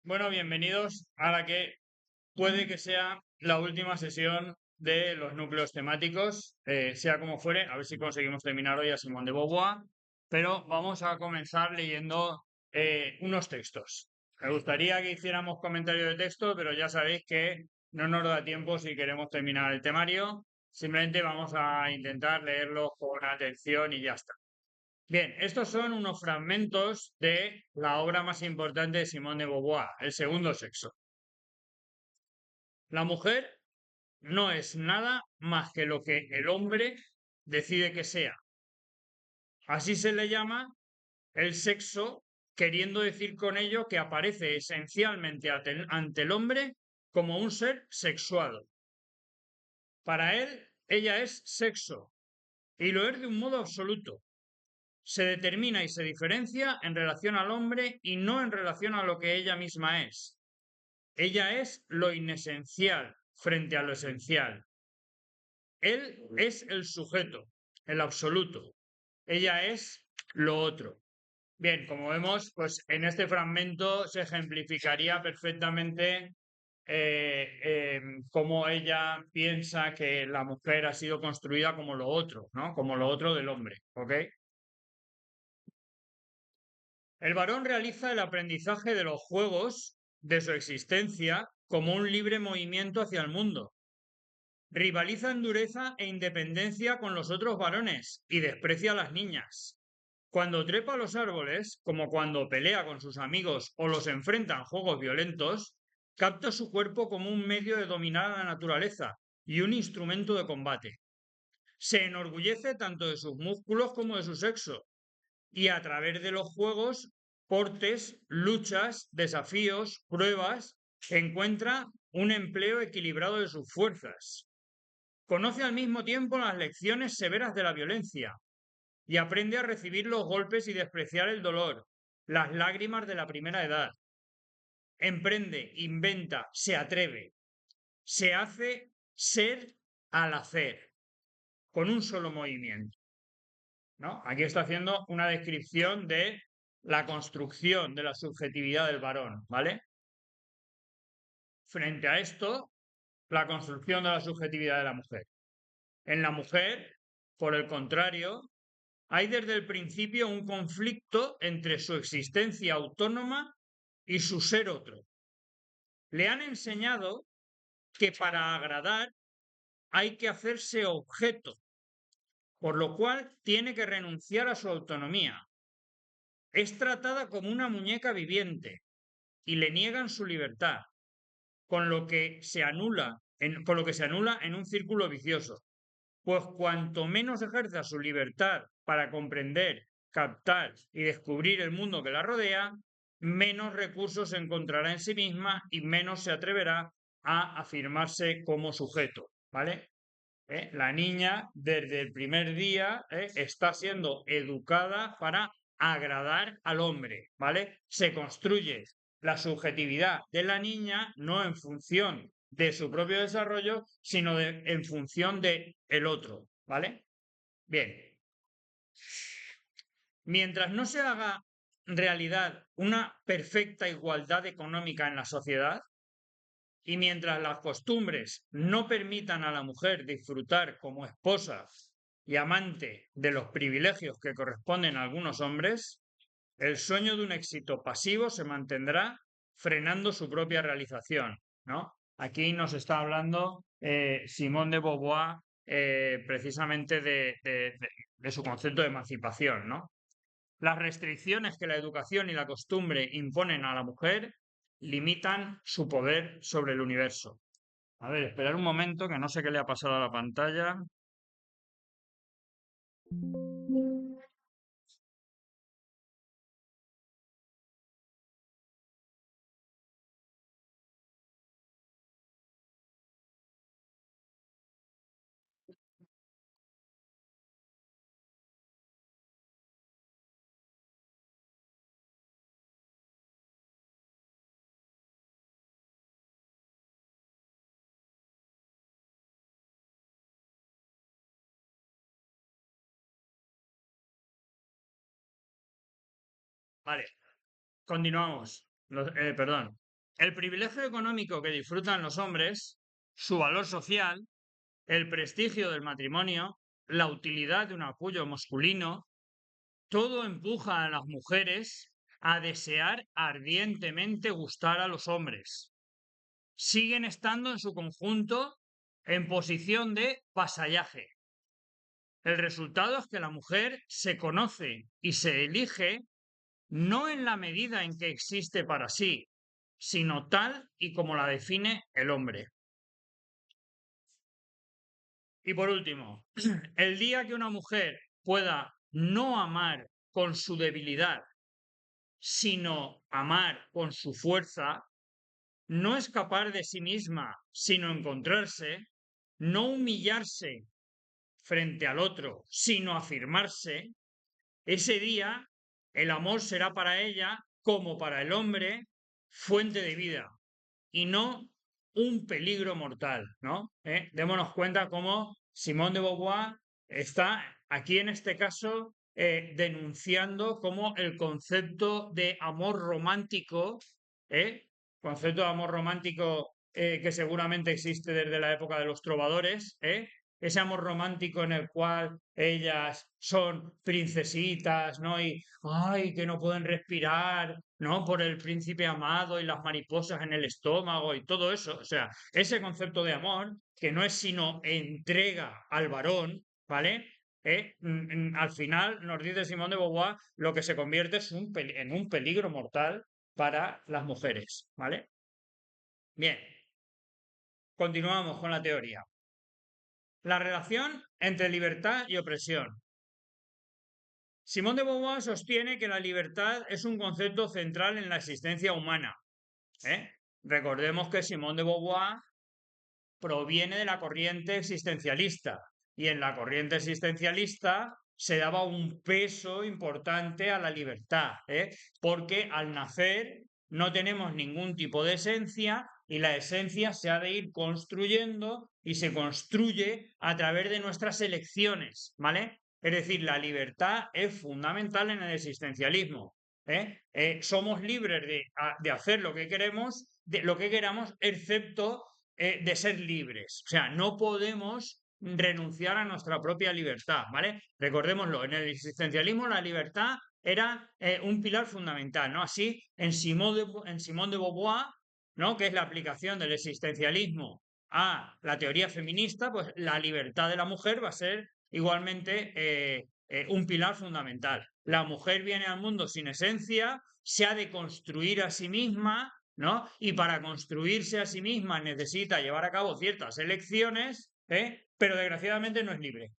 Bueno, bienvenidos a la que puede que sea la última sesión de los núcleos temáticos, sea como fuere, a ver si conseguimos terminar hoy a Simón de Beauvoir, pero vamos a comenzar leyendo unos textos. Me gustaría que hiciéramos comentarios de texto, pero ya sabéis que no nos da tiempo si queremos terminar el temario. Simplemente vamos a intentar leerlos con atención y ya está. Bien, estos son unos fragmentos de la obra más importante de Simone de Beauvoir, El segundo sexo. La mujer no es nada más que lo que el hombre decide que sea. Así se le llama el sexo, queriendo decir con ello que aparece esencialmente ante el hombre como un ser sexuado. Para él, ella es sexo, y lo es de un modo absoluto. Se determina y se diferencia en relación al hombre y no en relación a lo que ella misma es. Ella es lo inesencial frente a lo esencial. Él es el sujeto, el absoluto. Ella es lo otro. Bien, como vemos, pues en este fragmento se ejemplificaría perfectamente cómo ella piensa que la mujer ha sido construida como lo otro, ¿no? Como lo otro del hombre, ¿ok? El varón realiza el aprendizaje de los juegos de su existencia como un libre movimiento hacia el mundo. Rivaliza en dureza e independencia con los otros varones y desprecia a las niñas. Cuando trepa a los árboles, como cuando pelea con sus amigos o los enfrenta en juegos violentos, capta su cuerpo como un medio de dominar a la naturaleza y un instrumento de combate. Se enorgullece tanto de sus músculos como de su sexo, y a través de los juegos, portes, luchas, desafíos, pruebas, encuentra un empleo equilibrado de sus fuerzas. Conoce al mismo tiempo las lecciones severas de la violencia y aprende a recibir los golpes y despreciar el dolor, las lágrimas de la primera edad. Emprende, inventa, se atreve, se hace ser al hacer, con un solo movimiento. ¿No? Aquí está haciendo una descripción de la construcción de la subjetividad del varón, ¿vale? Frente a esto, la construcción de la subjetividad de la mujer. En la mujer, por el contrario, hay desde el principio un conflicto entre su existencia autónoma y su ser otro. Le han enseñado que para agradar hay que hacerse objeto, por lo cual tiene que renunciar a su autonomía. Es tratada como una muñeca viviente y le niegan su libertad, con lo que se anula en un círculo vicioso. Pues cuanto menos ejerza su libertad para comprender, captar y descubrir el mundo que la rodea, menos recursos encontrará en sí misma y menos se atreverá a afirmarse como sujeto, ¿vale? La niña desde el primer día está siendo educada para agradar al hombre, ¿vale? Se construye la subjetividad de la niña no en función de su propio desarrollo, sino en función de el otro, ¿vale? Bien. Mientras no se haga realidad una perfecta igualdad económica en la sociedad, y mientras las costumbres no permitan a la mujer disfrutar como esposa y amante de los privilegios que corresponden a algunos hombres, el sueño de un éxito pasivo se mantendrá frenando su propia realización, ¿no? Aquí nos está hablando Simone de Beauvoir precisamente de su concepto de emancipación, ¿no? Las restricciones que la educación y la costumbre imponen a la mujer limitan su poder sobre el universo. A ver, esperar un momento que no sé qué le ha pasado a la pantalla. Vale, continuamos. Perdón. El privilegio económico que disfrutan los hombres, su valor social, el prestigio del matrimonio, la utilidad de un apoyo masculino, todo empuja a las mujeres a desear ardientemente gustar a los hombres. Siguen estando en su conjunto en posición de vasallaje. El resultado es que la mujer se conoce y se elige no en la medida en que existe para sí, sino tal y como la define el hombre. Y por último, el día que una mujer pueda no amar con su debilidad, sino amar con su fuerza, no escapar de sí misma, sino encontrarse, no humillarse frente al otro, sino afirmarse, ese día el amor será para ella, como para el hombre, fuente de vida y no un peligro mortal, ¿no? Démonos cuenta cómo Simone de Beauvoir está aquí en este caso denunciando cómo el concepto de amor romántico, ¿eh? Concepto de amor romántico que seguramente existe desde la época de los trovadores, ese amor romántico en el cual ellas son princesitas, ¿no? Y, ay, que no pueden respirar, ¿no? Por el príncipe amado y las mariposas en el estómago y todo eso. O sea, ese concepto de amor, que no es sino entrega al varón, ¿vale? Al final nos dice Simón de Beauvoir lo que se convierte es en un peligro mortal para las mujeres, ¿vale? Bien, continuamos con la teoría. La relación entre libertad y opresión. Simón de Beauvoir sostiene que la libertad es un concepto central en la existencia humana. Recordemos que Simón de Beauvoir proviene de la corriente existencialista y en la corriente existencialista se daba un peso importante a la libertad, porque al nacer no tenemos ningún tipo de esencia y la esencia se ha de ir construyendo y se construye a través de nuestras elecciones, ¿vale? Es decir, la libertad es fundamental en el existencialismo. Somos libres de hacer lo que queremos, de lo que queramos, excepto de ser libres. O sea, no podemos renunciar a nuestra propia libertad, ¿vale? Recordémoslo, en el existencialismo la libertad era un pilar fundamental, ¿no? Así, en Simone de Beauvoir, ¿no? Que es la aplicación del existencialismo a la teoría feminista, pues la libertad de la mujer va a ser igualmente un pilar fundamental. La mujer viene al mundo sin esencia, se ha de construir a sí misma, ¿no? Y para construirse a sí misma necesita llevar a cabo ciertas elecciones, pero desgraciadamente no es libre,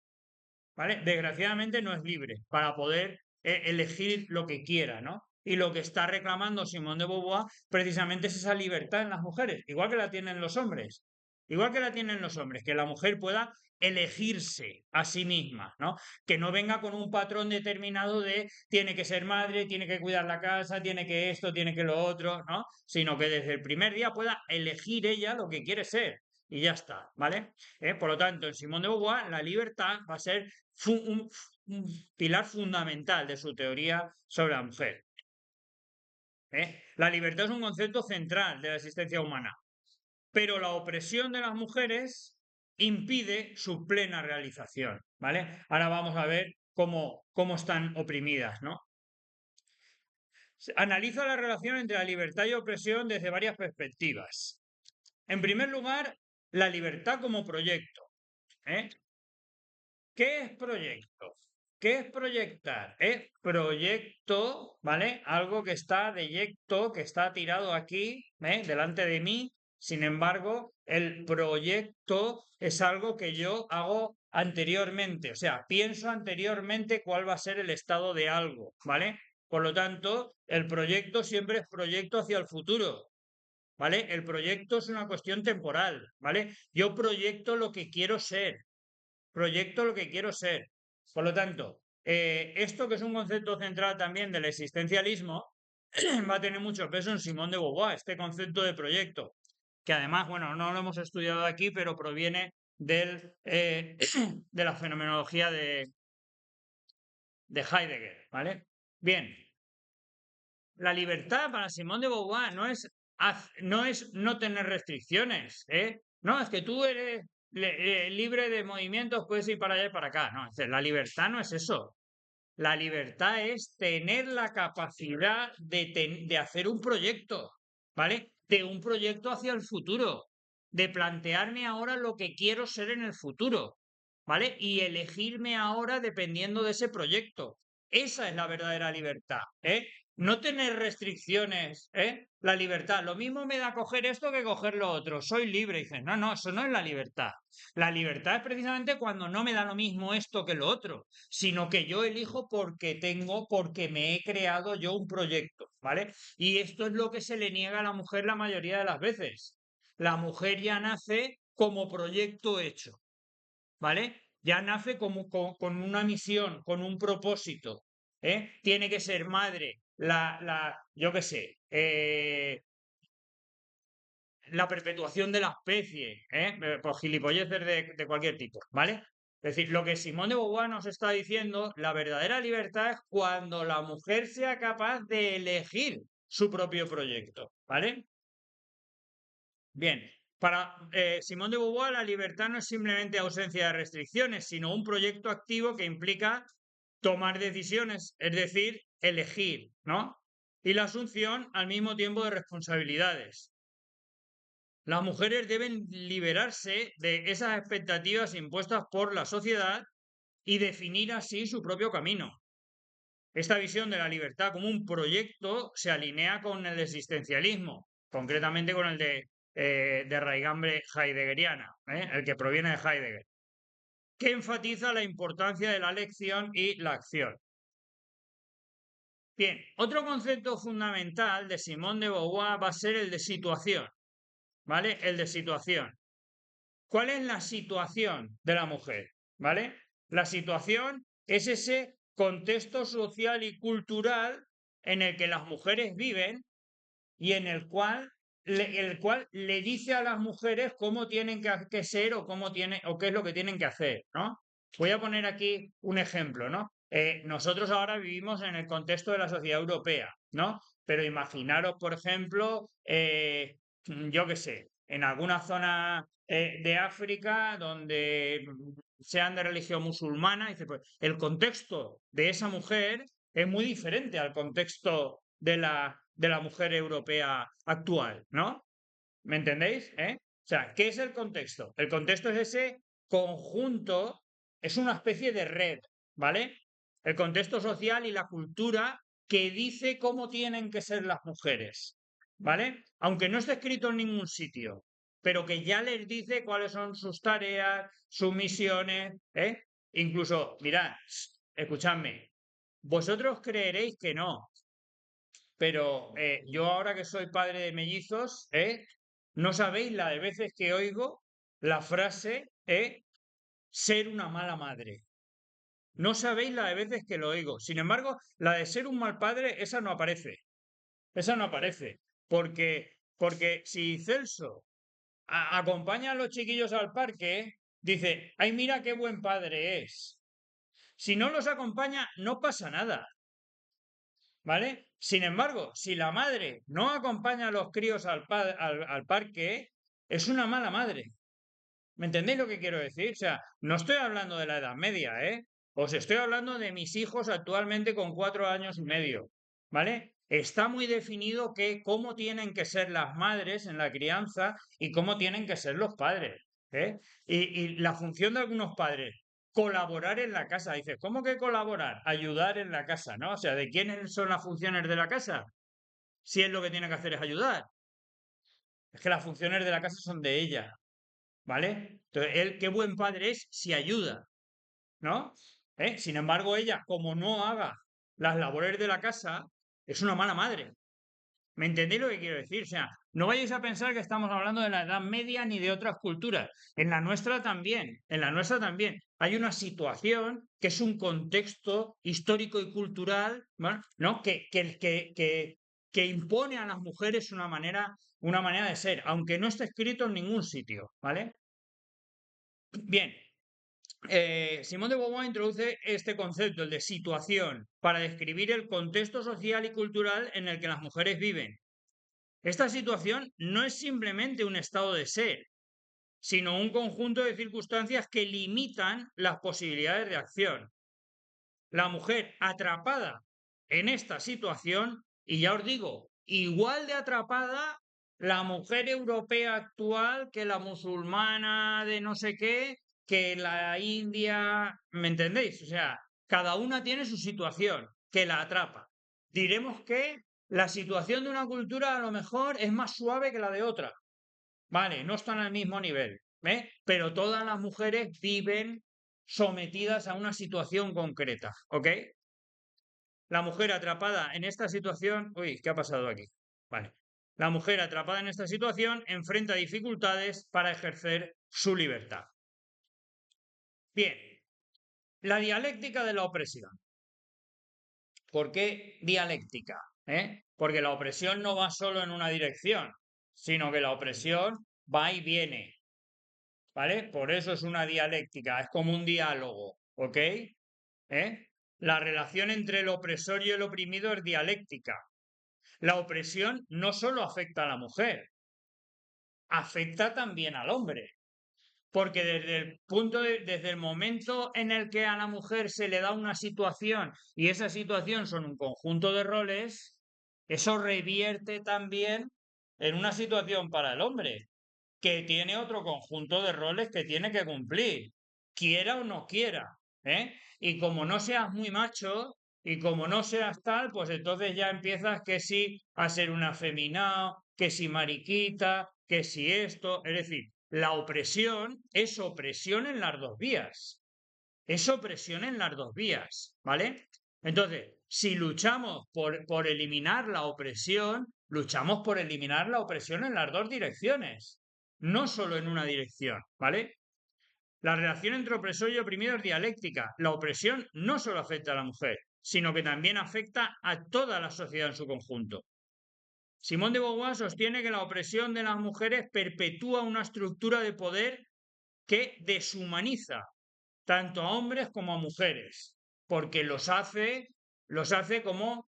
¿vale? Desgraciadamente no es libre para poder elegir lo que quiera, ¿no? Y lo que está reclamando Simone de Beauvoir precisamente es esa libertad en las mujeres, igual que la tienen los hombres. Igual que la tienen los hombres, que la mujer pueda elegirse a sí misma, ¿no? Que no venga con un patrón determinado de tiene que ser madre, tiene que cuidar la casa, tiene que esto, tiene que lo otro, ¿no? Sino que desde el primer día pueda elegir ella lo que quiere ser y ya está, ¿vale? Por lo tanto, en Simone de Beauvoir la libertad va a ser un pilar fundamental de su teoría sobre la mujer. La libertad es un concepto central de la existencia humana, pero la opresión de las mujeres impide su plena realización, ¿vale? Ahora vamos a ver cómo están oprimidas, ¿no? Analiza la relación entre la libertad y opresión desde varias perspectivas. En primer lugar, la libertad como proyecto. ¿Qué es proyecto? ¿Qué es proyectar? Es proyecto, ¿vale? Algo que está deyecto, que está tirado aquí, delante de mí. Sin embargo, el proyecto es algo que yo hago anteriormente, o sea, pienso anteriormente cuál va a ser el estado de algo, ¿vale? Por lo tanto, el proyecto siempre es proyecto hacia el futuro, ¿vale? El proyecto es una cuestión temporal, ¿vale? Yo proyecto lo que quiero ser, proyecto lo que quiero ser. Por lo tanto, esto que es un concepto central también del existencialismo, va a tener mucho peso en Simón de Beauvoir, este concepto de proyecto, que además, bueno, no lo hemos estudiado aquí, pero proviene de la fenomenología de Heidegger, ¿vale? Bien, la libertad para Simón de Beauvoir no es no es no tener restricciones, ¿eh? No, es que tú eres libre de movimientos, puedes ir para allá y para acá. No, la libertad no es eso. La libertad es tener la capacidad de hacer un proyecto, ¿vale? De un proyecto hacia el futuro, de plantearme ahora lo que quiero ser en el futuro, ¿vale? Y elegirme ahora dependiendo de ese proyecto. Esa es la verdadera libertad, ¿eh? No tener restricciones, ¿eh? La libertad. Lo mismo me da coger esto que coger lo otro. Soy libre. Y dices, no, no, eso no es la libertad. La libertad es precisamente cuando no me da lo mismo esto que lo otro, sino que yo elijo porque me he creado yo un proyecto, ¿vale? Y esto es lo que se le niega a la mujer la mayoría de las veces. La mujer ya nace como proyecto hecho, ¿vale? Ya nace como, con una misión, con un propósito, ¿eh? Tiene que ser madre, yo qué sé, la perpetuación de la especie, por gilipolleces de cualquier tipo, ¿vale? Es decir, lo que Simón de Beauvoir nos está diciendo, la verdadera libertad es cuando la mujer sea capaz de elegir su propio proyecto, ¿vale? Bien, para Simón de Beauvoir la libertad no es simplemente ausencia de restricciones, sino un proyecto activo que implica tomar decisiones, es decir, elegir, ¿no? Y la asunción al mismo tiempo de responsabilidades. Las mujeres deben liberarse de esas expectativas impuestas por la sociedad y definir así su propio camino. Esta visión de la libertad como un proyecto se alinea con el existencialismo, concretamente con el de raigambre heideggeriana, el que proviene de Heidegger, que enfatiza la importancia de la elección y la acción. Bien, otro concepto fundamental de Simone de Beauvoir va a ser el de situación, ¿vale? El de situación. ¿Cuál es la situación de la mujer? ¿Vale? La situación es ese contexto social y cultural en el que las mujeres viven y en el cual le dice a las mujeres cómo tienen que ser o o qué es lo que tienen que hacer, ¿no? Voy a poner aquí un ejemplo, ¿no? Nosotros ahora vivimos en el contexto de la sociedad europea, ¿no? Pero imaginaros, por ejemplo, yo qué sé, en alguna zona de África donde sean de religión musulmana, dice, pues el contexto de esa mujer es muy diferente al contexto de la mujer europea actual, ¿no? ¿Me entendéis? O sea, ¿qué es el contexto? El contexto es ese conjunto, es una especie de red, ¿vale? El contexto social y la cultura que dice cómo tienen que ser las mujeres, ¿vale? Aunque no esté escrito en ningún sitio, pero que ya les dice cuáles son sus tareas, sus misiones, ¿eh? Incluso, mirad, escuchadme, vosotros creeréis que no, pero yo ahora que soy padre de mellizos, no sabéis la de veces que oigo la frase, ser una mala madre. No sabéis la de veces que lo oigo. Sin embargo, la de ser un mal padre, esa no aparece. Esa no aparece. Porque si Celso acompaña a los chiquillos al parque, dice, ay, mira qué buen padre es. Si no los acompaña, no pasa nada. ¿Vale? Sin embargo, si la madre no acompaña a los críos al parque, es una mala madre. ¿Me entendéis lo que quiero decir? O sea, no estoy hablando de la Edad Media, ¿eh? Os estoy hablando de mis hijos actualmente con 4 años y medio, ¿vale? Está muy definido cómo tienen que ser las madres en la crianza y cómo tienen que ser los padres, ¿eh? Y la función de algunos padres, colaborar en la casa. Dices, ¿cómo que colaborar? Ayudar en la casa, ¿no? O sea, ¿de quiénes son las funciones de la casa? Si es lo que tiene que hacer es ayudar. Es que las funciones de la casa son de ella, ¿vale? Entonces, él, qué buen padre es si ayuda, ¿no? Sin embargo, ella, como no haga las labores de la casa, es una mala madre. ¿Me entendéis lo que quiero decir? O sea, no vayáis a pensar que estamos hablando de la Edad Media ni de otras culturas. En la nuestra también, en la nuestra también. Hay una situación que es un contexto histórico y cultural, ¿no? Que impone a las mujeres una manera de ser, aunque no esté escrito en ningún sitio, ¿vale? Bien, Simón de Beauvoir introduce este concepto, el de situación, para describir el contexto social y cultural en el que las mujeres viven. Esta situación no es simplemente un estado de ser, sino un conjunto de circunstancias que limitan las posibilidades de acción. La mujer atrapada en esta situación, y ya os digo, igual de atrapada la mujer europea actual que la musulmana de no sé qué, que la India, ¿me entendéis? O sea, cada una tiene su situación que la atrapa. Diremos que la situación de una cultura a lo mejor es más suave que la de otra. Vale, no están al mismo nivel, ¿eh? Pero todas las mujeres viven sometidas a una situación concreta, ¿ok? La mujer atrapada en esta situación... Uy, ¿qué ha pasado aquí? Vale. La mujer atrapada en esta situación enfrenta dificultades para ejercer su libertad. Bien, la dialéctica de la opresión. ¿Por qué dialéctica? Porque la opresión no va solo en una dirección, sino que la opresión va y viene, ¿vale? Por eso es una dialéctica, es como un diálogo, ¿ok? La relación entre el opresor y el oprimido es dialéctica. La opresión no solo afecta a la mujer, afecta también al hombre. Porque desde el momento en el que a la mujer se le da una situación y esa situación son un conjunto de roles, eso revierte también en una situación para el hombre, que tiene otro conjunto de roles que tiene que cumplir, quiera o no quiera, ¿eh? Y como no seas muy macho y como no seas tal, pues entonces ya empiezas que sí a ser un afeminado, que si mariquita, que si esto, es decir, la opresión es opresión en las dos vías. Es opresión en las dos vías, ¿vale? Entonces, si luchamos por eliminar la opresión, luchamos por eliminar la opresión en las dos direcciones, no solo en una dirección, ¿vale? La relación entre opresor y oprimido es dialéctica. La opresión no solo afecta a la mujer, sino que también afecta a toda la sociedad en su conjunto. Simón de Beauvoir sostiene que la opresión de las mujeres perpetúa una estructura de poder que deshumaniza tanto a hombres como a mujeres, porque los hace como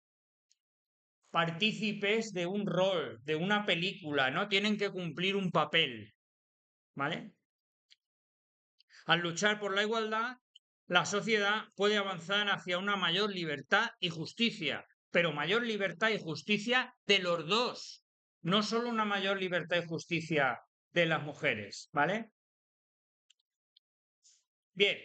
partícipes de un rol, de una película, ¿no? Tienen que cumplir un papel, ¿vale? Al luchar por la igualdad, la sociedad puede avanzar hacia una mayor libertad y justicia, pero mayor libertad y justicia de los dos, no solo una mayor libertad y justicia de las mujeres, ¿vale? Bien,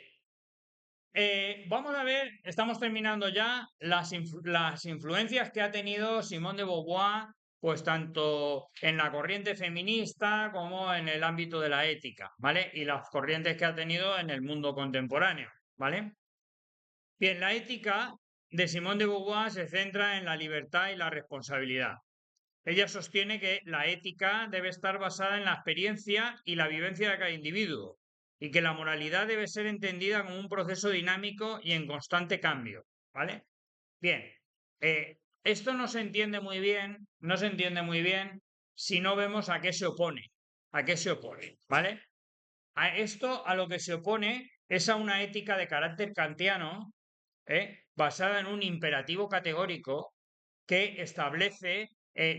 vamos a ver, estamos terminando ya las influencias que ha tenido Simone de Beauvoir, pues tanto en la corriente feminista como en el ámbito de la ética, ¿vale? Y las corrientes que ha tenido en el mundo contemporáneo, ¿vale? Bien, la ética de Simone de Beauvoir se centra en la libertad y la responsabilidad. Ella sostiene que la ética debe estar basada en la experiencia y la vivencia de cada individuo y que la moralidad debe ser entendida como un proceso dinámico y en constante cambio, ¿vale? Bien, esto no se entiende muy bien, no se entiende muy bien si no vemos a qué se opone, ¿vale? A esto a lo que se opone es a una ética de carácter kantiano, basada en un imperativo categórico que establece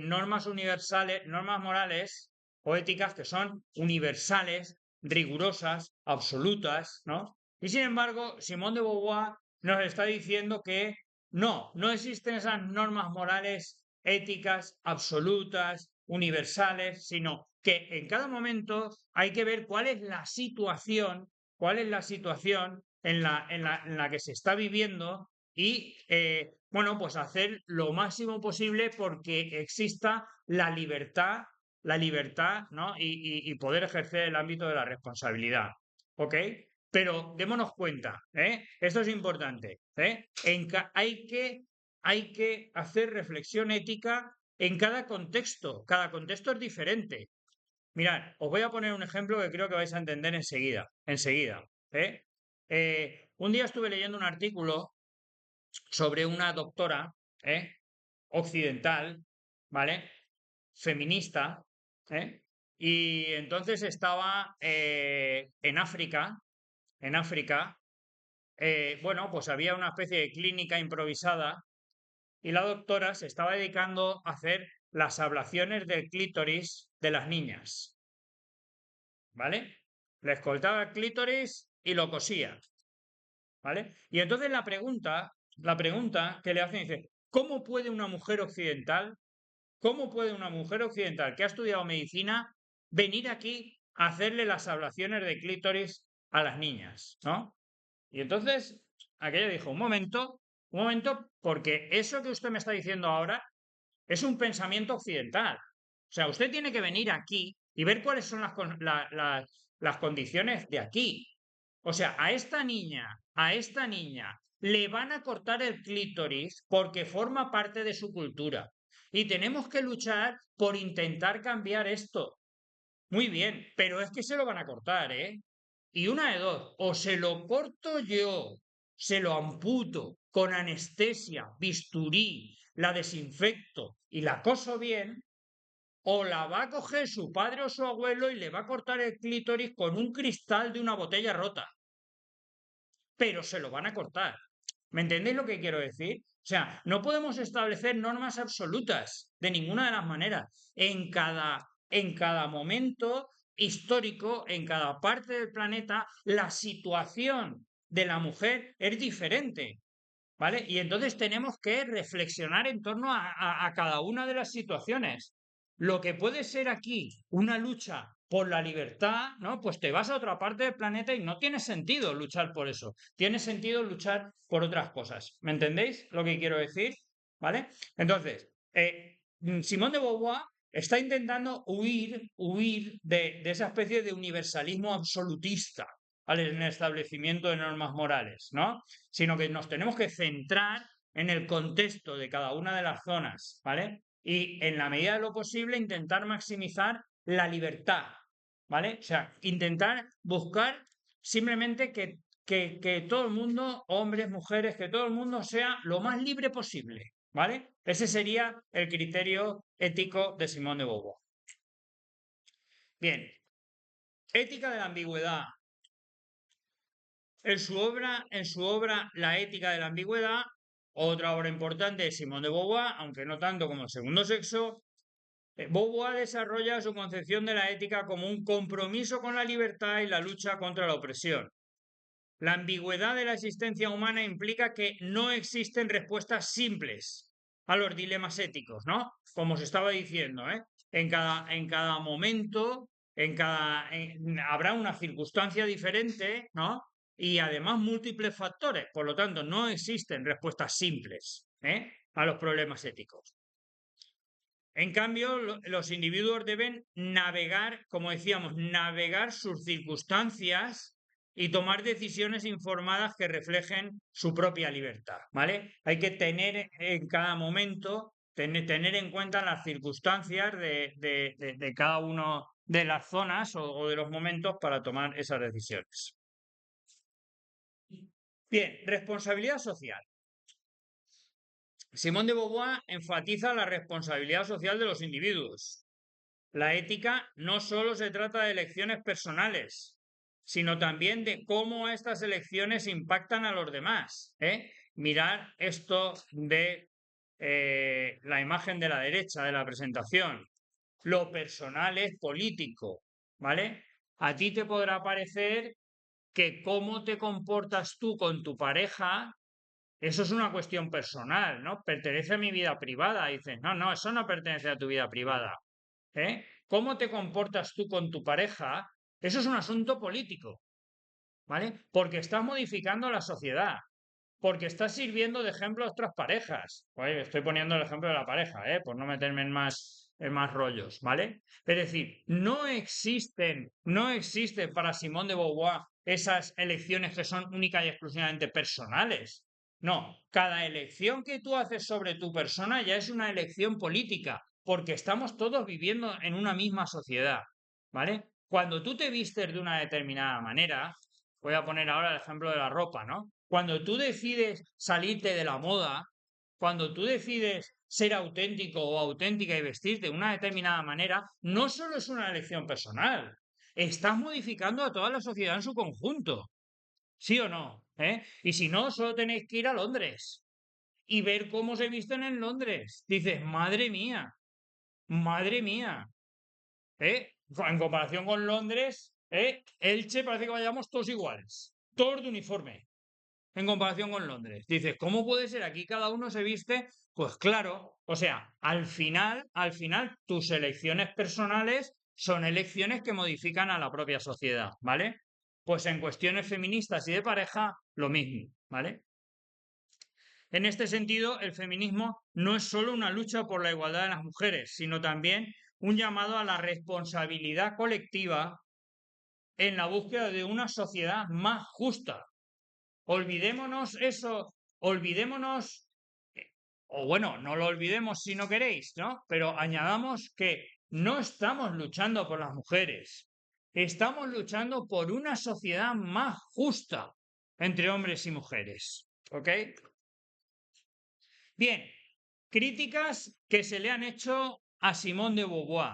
normas universales, normas morales o éticas que son universales, rigurosas, absolutas, ¿no? Y sin embargo, Simone de Beauvoir nos está diciendo que no existen esas normas morales, éticas, absolutas, universales, sino que en cada momento hay que ver cuál es la situación en la que se está viviendo y, bueno, pues hacer lo máximo posible porque exista la libertad, ¿no? Y poder ejercer el ámbito de la responsabilidad, ¿ok? Pero démonos cuenta, esto es importante, hay que hacer reflexión ética en cada contexto es diferente. Mirad, os voy a poner un ejemplo que creo que vais a entender enseguida, un día estuve leyendo un artículo sobre una doctora occidental, ¿vale? Feminista, ¿eh? Y entonces estaba en África, bueno, pues había una especie de clínica improvisada y la doctora se estaba dedicando a hacer las ablaciones del clítoris de las niñas. ¿Vale? Les cortaba el clítoris y lo cosía. ¿Vale? Y entonces la pregunta que le hacen dice, cómo puede una mujer occidental que ha estudiado medicina venir aquí a hacerle las ablaciones de clítoris a las niñas? ¿No? Y entonces aquella dijo, un momento, porque eso que usted me está diciendo ahora es un pensamiento occidental. O sea, usted tiene que venir aquí y ver cuáles son las condiciones de aquí. O sea, a esta niña le van a cortar el clítoris porque forma parte de su cultura. Y tenemos que luchar por intentar cambiar esto. Muy bien, pero es que se lo van a cortar, ¿eh? Y una de dos, o se lo corto yo, se lo amputo con anestesia, bisturí, la desinfecto y la coso bien, o la va a coger su padre o su abuelo y le va a cortar el clítoris con un cristal de una botella rota. Pero se lo van a cortar. ¿Me entendéis lo que quiero decir? O sea, no podemos establecer normas absolutas de ninguna de las maneras. En cada momento histórico, en cada parte del planeta, la situación de la mujer es diferente. ¿Vale? Y entonces tenemos que reflexionar en torno a cada una de las situaciones. Lo que puede ser aquí una lucha por la libertad, ¿no? Pues te vas a otra parte del planeta y no tiene sentido luchar por eso. Tiene sentido luchar por otras cosas. ¿Me entendéis lo que quiero decir? ¿Vale? Entonces, Simone de Beauvoir está intentando huir de esa especie de universalismo absolutista en el establecimiento de normas morales, ¿no? Sino que nos tenemos que centrar en el contexto de cada una de las zonas, ¿vale? Y en la medida de lo posible intentar maximizar la libertad, ¿vale? O sea, intentar buscar simplemente que todo el mundo, hombres, mujeres, que todo el mundo sea lo más libre posible, ¿vale? Ese sería el criterio ético de Simone de Beauvoir. Bien, ética de la ambigüedad. En su obra La ética de la ambigüedad, otra obra importante de Simone de Beauvoir, aunque no tanto como El segundo sexo, Beauvoir desarrolla su concepción de la ética como un compromiso con la libertad y la lucha contra la opresión. La ambigüedad de la existencia humana implica que no existen respuestas simples a los dilemas éticos, ¿no? Como os estaba diciendo, ¿eh? En cada momento, habrá una circunstancia diferente, ¿no? Y además múltiples factores. Por lo tanto, no existen respuestas simples, ¿eh? A los problemas éticos. En cambio, los individuos deben navegar, como decíamos, navegar sus circunstancias y tomar decisiones informadas que reflejen su propia libertad, ¿vale? Hay que tener en cada momento, tener en cuenta las circunstancias de cada una de las zonas o de los momentos para tomar esas decisiones. Bien, responsabilidad social. Simone de Beauvoir enfatiza la responsabilidad social de los individuos. La ética no solo se trata de elecciones personales, sino también de cómo estas elecciones impactan a los demás. Mirad esto de la imagen de la derecha de la presentación. Lo personal es político, ¿vale? A ti te podrá parecer que cómo te comportas tú con tu pareja, eso es una cuestión personal, ¿no? Pertenece a mi vida privada. Y dices, no, no, eso no pertenece a tu vida privada. ¿Cómo te comportas tú con tu pareja? Eso es un asunto político, ¿vale? Porque estás modificando la sociedad, porque estás sirviendo de ejemplo a otras parejas. Oye, estoy poniendo el ejemplo de la pareja, por no meterme en más rollos, ¿vale? Es decir, no existen para Simone de Beauvoir esas elecciones que son únicas y exclusivamente personales. No, cada elección que tú haces sobre tu persona ya es una elección política, porque estamos todos viviendo en una misma sociedad, ¿vale? Cuando tú te vistes de una determinada manera, voy a poner ahora el ejemplo de la ropa, ¿no? Cuando tú decides salirte de la moda, cuando tú decides ser auténtico o auténtica y vestirte de una determinada manera, no solo es una elección personal, estás modificando a toda la sociedad en su conjunto. ¿Sí o no? Y si no, solo tenéis que ir a Londres y ver cómo se visten en Londres. Dices, madre mía, Madre mía, en comparación con Londres, Elche parece que vayamos todos iguales, todos de uniforme, en comparación con Londres. Dices, ¿cómo puede ser? Aquí cada uno se viste, pues claro, o sea, al final, tus elecciones personales son elecciones que modifican a la propia sociedad, ¿vale? Pues en cuestiones feministas y de pareja, lo mismo, ¿vale? En este sentido, el feminismo no es solo una lucha por la igualdad de las mujeres, sino también un llamado a la responsabilidad colectiva en la búsqueda de una sociedad más justa. Olvidémonos eso, olvidémonos, o bueno, no lo olvidemos si no queréis, ¿no? Pero añadamos que no estamos luchando por las mujeres, estamos luchando por una sociedad más justa entre hombres y mujeres, ¿ok? Bien, críticas que se le han hecho a Simone de Beauvoir.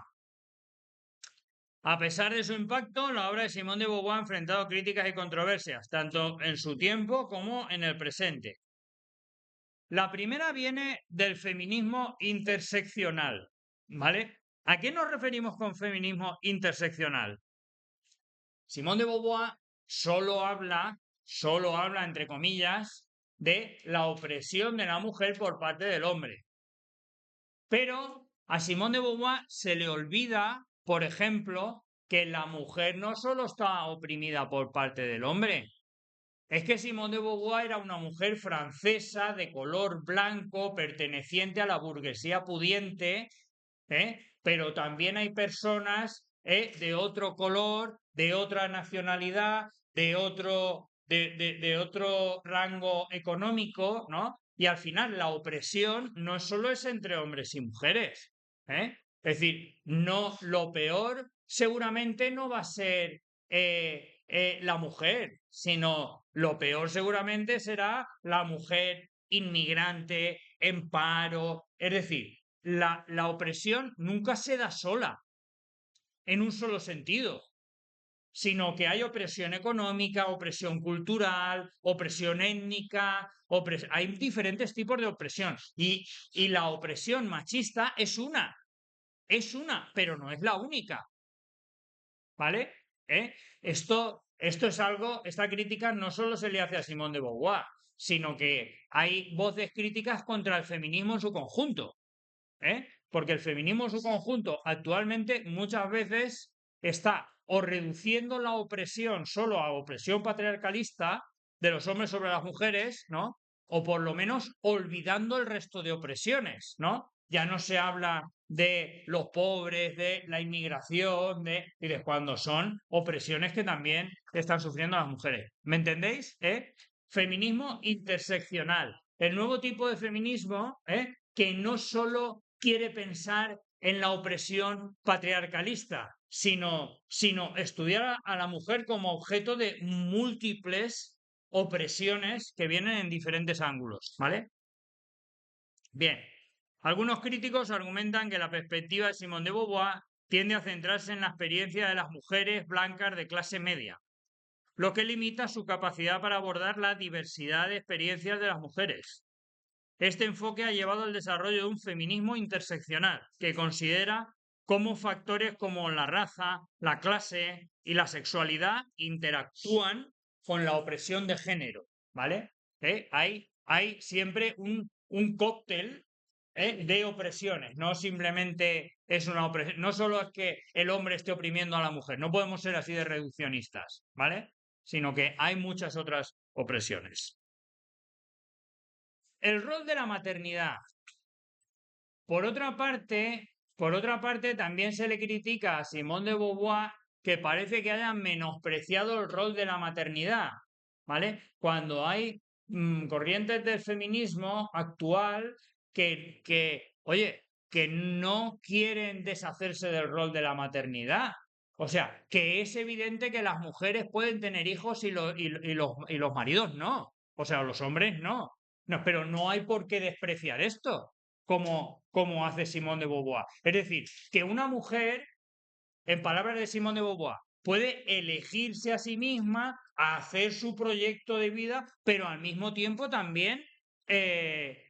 A pesar de su impacto, la obra de Simone de Beauvoir ha enfrentado críticas y controversias, tanto en su tiempo como en el presente. La primera viene del feminismo interseccional, ¿vale? ¿A qué nos referimos con feminismo interseccional? Simone de Beauvoir solo habla, entre comillas, de la opresión de la mujer por parte del hombre. Pero a Simone de Beauvoir se le olvida, por ejemplo, que la mujer no solo está oprimida por parte del hombre. Es que Simone de Beauvoir era una mujer francesa de color blanco, perteneciente a la burguesía pudiente, pero también hay personas de otro color, de otra nacionalidad, de otro rango económico, ¿no? Y al final la opresión no solo es entre hombres y mujeres. Es decir, no, lo peor seguramente no va a ser la mujer, sino lo peor seguramente será la mujer inmigrante, en paro. Es decir, la opresión nunca se da sola, en un solo sentido, sino que hay opresión económica, opresión cultural, opresión étnica, hay diferentes tipos de opresión. Y la opresión machista es una, pero no es la única. ¿Vale? Esto es algo, esta crítica no solo se le hace a Simone de Beauvoir, sino que hay voces críticas contra el feminismo en su conjunto. Porque el feminismo en su conjunto actualmente muchas veces está o reduciendo la opresión solo a opresión patriarcalista de los hombres sobre las mujeres, ¿no? O por lo menos olvidando el resto de opresiones, ¿no? Ya no se habla de los pobres, de la inmigración, de cuando son opresiones que también están sufriendo las mujeres. ¿Me entendéis? Feminismo interseccional. El nuevo tipo de feminismo, que no solo quiere pensar en la opresión patriarcalista, sino estudiar a la mujer como objeto de múltiples opresiones que vienen en diferentes ángulos, ¿vale? Bien, algunos críticos argumentan que la perspectiva de Simone de Beauvoir tiende a centrarse en la experiencia de las mujeres blancas de clase media, lo que limita su capacidad para abordar la diversidad de experiencias de las mujeres. Este enfoque ha llevado al desarrollo de un feminismo interseccional, que considera cómo factores como la raza, la clase y la sexualidad interactúan con la opresión de género, ¿vale? Hay siempre un cóctel de opresiones, no simplemente es una opresión, no solo es que el hombre esté oprimiendo a la mujer, no podemos ser así de reduccionistas, ¿vale? Sino que hay muchas otras opresiones. El rol de la maternidad. Por otra parte, también se le critica a Simone de Beauvoir que parece que haya menospreciado el rol de la maternidad, ¿vale? Cuando hay corrientes del feminismo actual oye, que no quieren deshacerse del rol de la maternidad. O sea, que es evidente que las mujeres pueden tener hijos y los maridos no. O sea, los hombres no. No, pero no hay por qué despreciar esto, como hace Simone de Beauvoir. Es decir, que una mujer, en palabras de Simone de Beauvoir, puede elegirse a sí misma, a hacer su proyecto de vida, pero al mismo tiempo también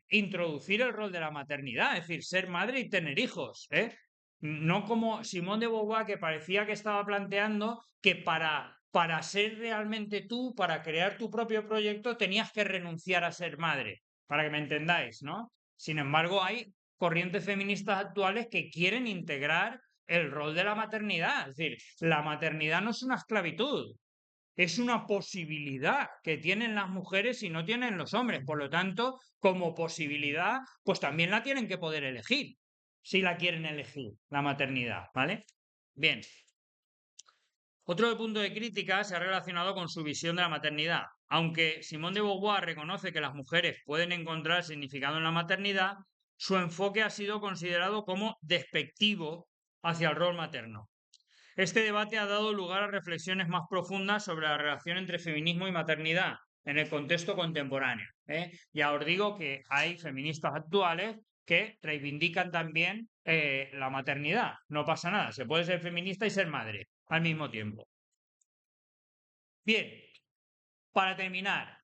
introducir el rol de la maternidad, es decir, ser madre y tener hijos. No como Simone de Beauvoir, que parecía que estaba planteando que para ser realmente tú, para crear tu propio proyecto, tenías que renunciar a ser madre, para que me entendáis, ¿no? Sin embargo, hay corrientes feministas actuales que quieren integrar el rol de la maternidad. Es decir, la maternidad no es una esclavitud, es una posibilidad que tienen las mujeres y no tienen los hombres. Por lo tanto, como posibilidad, pues también la tienen que poder elegir, si la quieren elegir, la maternidad, ¿vale? Bien. Otro punto de crítica se ha relacionado con su visión de la maternidad. Aunque Simone de Beauvoir reconoce que las mujeres pueden encontrar significado en la maternidad, su enfoque ha sido considerado como despectivo hacia el rol materno. Este debate ha dado lugar a reflexiones más profundas sobre la relación entre feminismo y maternidad en el contexto contemporáneo. Ya os digo que hay feministas actuales que reivindican también la maternidad. No pasa nada, se puede ser feminista y ser madre al mismo tiempo. Bien, para terminar,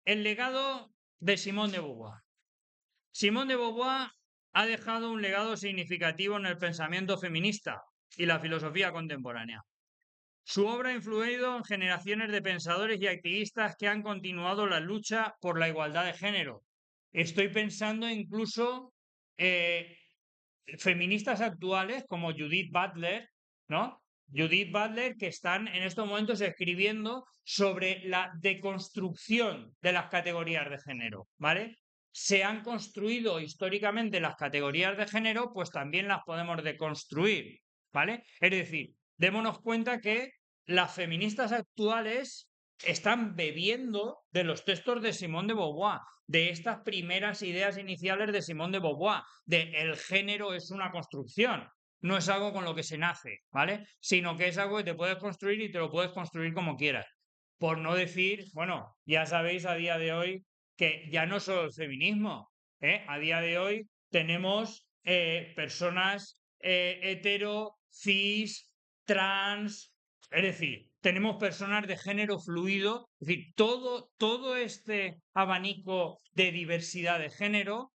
el legado de Simone de Beauvoir. Simone de Beauvoir ha dejado un legado significativo en el pensamiento feminista y la filosofía contemporánea. Su obra ha influido en generaciones de pensadores y activistas que han continuado la lucha por la igualdad de género. Estoy pensando incluso feministas actuales como Judith Butler, ¿no? Judith Butler, que están en estos momentos escribiendo sobre la deconstrucción de las categorías de género, ¿vale? Se han construido históricamente las categorías de género, pues también las podemos deconstruir, ¿vale? Es decir, démonos cuenta que las feministas actuales están bebiendo de los textos de Simone de Beauvoir, de estas primeras ideas iniciales de Simone de Beauvoir, de el género es una construcción, no es algo con lo que se nace, ¿vale? Sino que es algo que te puedes construir y te lo puedes construir como quieras. Por no decir, bueno, ya sabéis a día de hoy que ya no solo el feminismo, a día de hoy tenemos personas hetero, cis, trans, es decir, tenemos personas de género fluido, es decir, todo este abanico de diversidad de género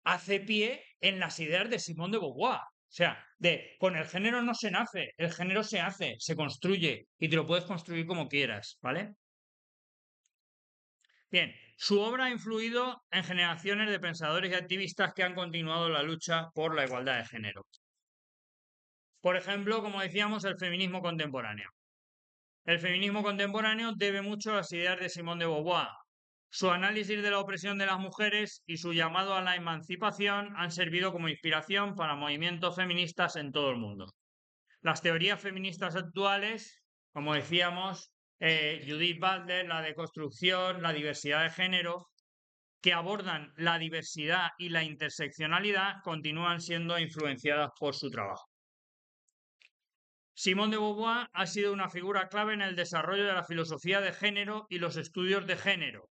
hace pie en las ideas de Simone de Beauvoir. O sea, con el género no se nace, el género se hace, se construye y te lo puedes construir como quieras, ¿vale? Bien, su obra ha influido en generaciones de pensadores y activistas que han continuado la lucha por la igualdad de género. Por ejemplo, como decíamos, el feminismo contemporáneo. El feminismo contemporáneo debe mucho a las ideas de Simone de Beauvoir. Su análisis de la opresión de las mujeres y su llamado a la emancipación han servido como inspiración para movimientos feministas en todo el mundo. Las teorías feministas actuales, como decíamos, Judith Butler, la deconstrucción, la diversidad de género, que abordan la diversidad y la interseccionalidad, continúan siendo influenciadas por su trabajo. Simone de Beauvoir ha sido una figura clave en el desarrollo de la filosofía de género y los estudios de género.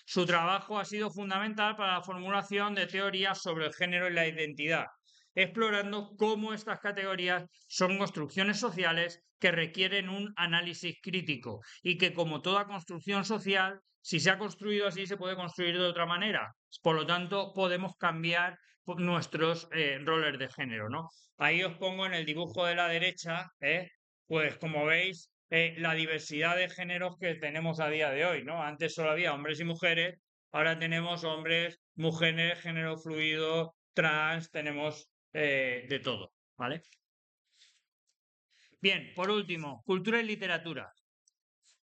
Su trabajo ha sido fundamental para la formulación de teorías sobre el género y la identidad, explorando cómo estas categorías son construcciones sociales que requieren un análisis crítico y que, como toda construcción social, si se ha construido así, se puede construir de otra manera. Por lo tanto, podemos cambiar nuestros roles de género, ¿no? Ahí os pongo en el dibujo de la derecha, pues como veis, la diversidad de géneros que tenemos a día de hoy, ¿no? Antes solo había hombres y mujeres, ahora tenemos hombres, mujeres, género fluido, trans, tenemos de todo, ¿vale? Bien, por último, cultura y literatura.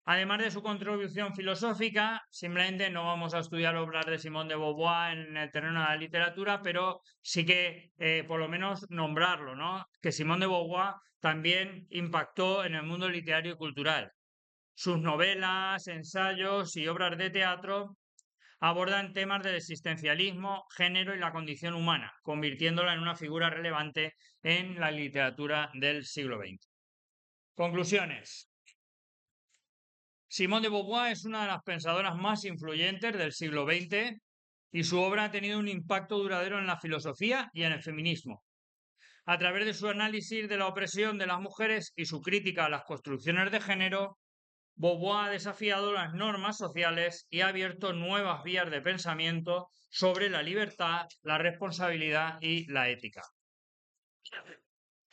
Además de su contribución filosófica, simplemente no vamos a estudiar obras de Simone de Beauvoir en el terreno de la literatura, pero sí que por lo menos nombrarlo, ¿no? Que Simone de Beauvoir también impactó en el mundo literario y cultural. Sus novelas, ensayos y obras de teatro abordan temas del existencialismo, género y la condición humana, convirtiéndola en una figura relevante en la literatura del siglo XX. Conclusiones. Simone de Beauvoir es una de las pensadoras más influyentes del siglo XX y su obra ha tenido un impacto duradero en la filosofía y en el feminismo. A través de su análisis de la opresión de las mujeres y su crítica a las construcciones de género, Beauvoir ha desafiado las normas sociales y ha abierto nuevas vías de pensamiento sobre la libertad, la responsabilidad y la ética.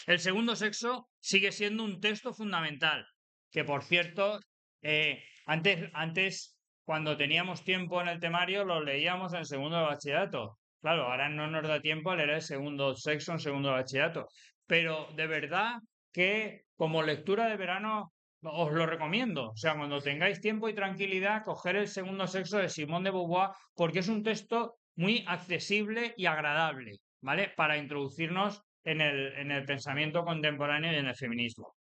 El segundo sexo sigue siendo un texto fundamental, que por cierto, antes, cuando teníamos tiempo en el temario, lo leíamos en segundo de bachillerato. Claro, ahora no nos da tiempo a leer el segundo sexo en segundo de bachillerato. Pero de verdad que como lectura de verano os lo recomiendo. O sea, cuando tengáis tiempo y tranquilidad, coger el segundo sexo de Simone de Beauvoir, porque es un texto muy accesible y agradable, ¿vale? Para introducirnos en el pensamiento contemporáneo y en el feminismo.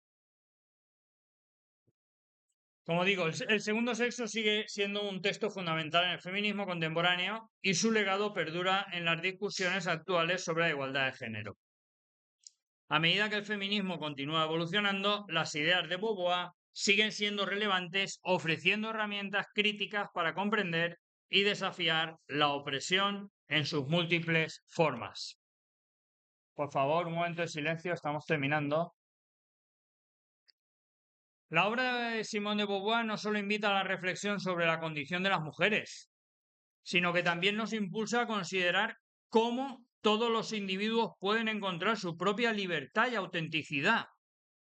Como digo, el segundo sexo sigue siendo un texto fundamental en el feminismo contemporáneo y su legado perdura en las discusiones actuales sobre la igualdad de género. A medida que el feminismo continúa evolucionando, las ideas de Beauvoir siguen siendo relevantes, ofreciendo herramientas críticas para comprender y desafiar la opresión en sus múltiples formas. Por favor, un momento de silencio, estamos terminando. La obra de Simone de Beauvoir no solo invita a la reflexión sobre la condición de las mujeres, sino que también nos impulsa a considerar cómo todos los individuos pueden encontrar su propia libertad y autenticidad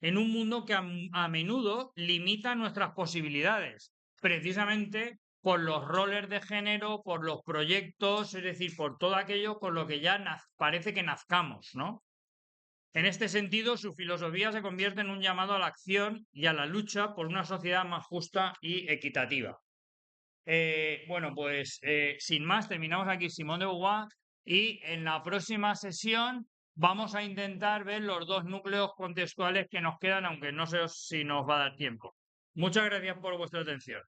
en un mundo que a menudo limita nuestras posibilidades, precisamente por los roles de género, por los proyectos, es decir, por todo aquello con lo que ya parece que nazcamos, ¿no? En este sentido, su filosofía se convierte en un llamado a la acción y a la lucha por una sociedad más justa y equitativa. Bueno, pues sin más, terminamos aquí Simón de Beauvoir y en la próxima sesión vamos a intentar ver los dos núcleos contextuales que nos quedan, aunque no sé si nos va a dar tiempo. Muchas gracias por vuestra atención.